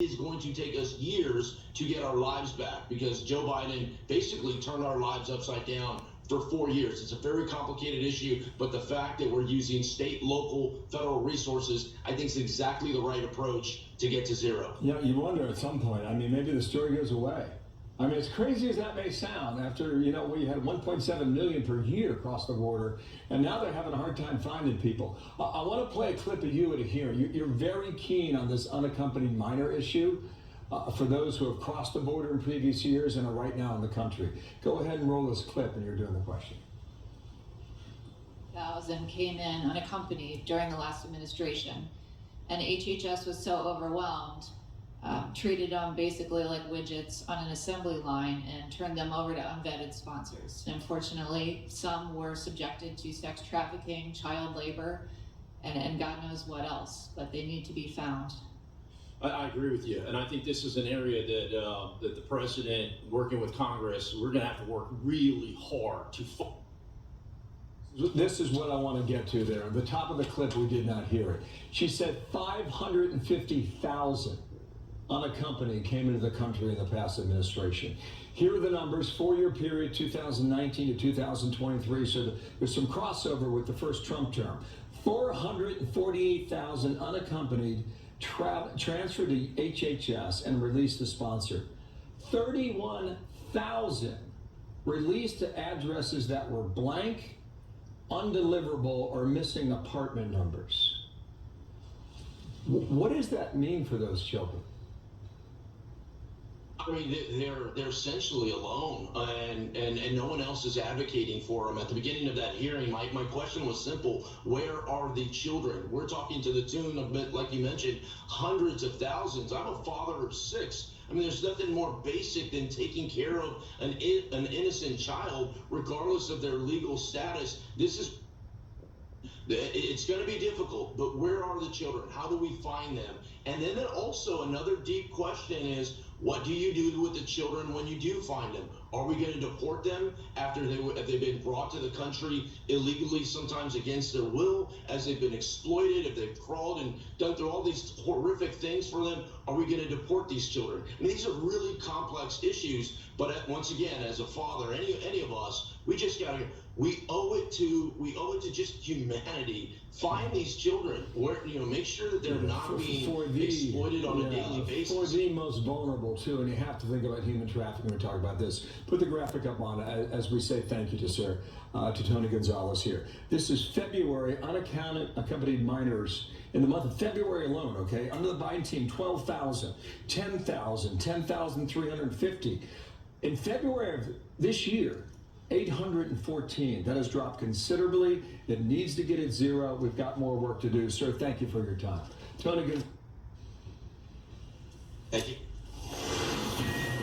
is going to take us years to get our lives back because Joe Biden basically turned our lives upside down for 4 years. It's a very complicated issue, but the fact that we're using state, local, federal resources, I think is exactly the right approach to get to zero. Yeah, you wonder at some point, I mean, maybe the story goes away. I mean, as crazy as that may sound, after, we had 1.7 million per year across the border, and now they're having a hard time finding people. I want to play a clip of you at a hearing. You're very keen on this unaccompanied minor issue for those who have crossed the border in previous years and are right now in the country. Go ahead and roll this clip, and you're doing the question. 1,000 came in unaccompanied during the last administration, and HHS was so overwhelmed, treated them basically like widgets on an assembly line and turned them over to unvetted sponsors. Unfortunately, some were subjected to sex trafficking, child labor, and God knows what else, but they need to be found. I agree with you, and I think this is an area that the president, working with Congress, we're going to have to work really hard to. This is what I want to get to there. At the top of the clip, we did not hear it. She said 550,000 unaccompanied came into the country in the past administration. Here are the numbers, 4-year period, 2019 to 2023. So there's some crossover with the first Trump term. 448,000 unaccompanied transferred to HHS and released to sponsor. 31,000 released to addresses that were blank, undeliverable, or missing apartment numbers. What does that mean for those children? I mean, they're essentially alone, and no one else is advocating for them. At the beginning of that hearing, my question was simple: where are the children? We're talking to the tune of, like you mentioned, hundreds of thousands. I'm a father of 6. I mean, there's nothing more basic than taking care of an innocent child, regardless of their legal status. It's going to be difficult, but where are the children? How do we find them? And then also another deep question is, what do you do with the children when you do find them? Are we going to deport them after they've been brought to the country illegally, sometimes against their will, as they've been exploited, if they've crawled and done through all these horrific things for them? Are we going to deport these children? I mean, these are really complex issues, but once again, as a father, any of us, we just got to, we owe it to just humanity. Find these children, make sure that they're not being exploited on a daily basis. For the most vulnerable too, and you have to think about human trafficking. We talk about this. Put the graphic up on as we say thank you to Tony Gonzalez here. This is February unaccompanied minors in the month of February alone. Okay, under the Biden team, 12,000, 10,000, 10,350. In February of this year, 814. That has dropped considerably. It needs to get at zero. We've got more work to do. Sir, thank you for your time. Tony, thank you.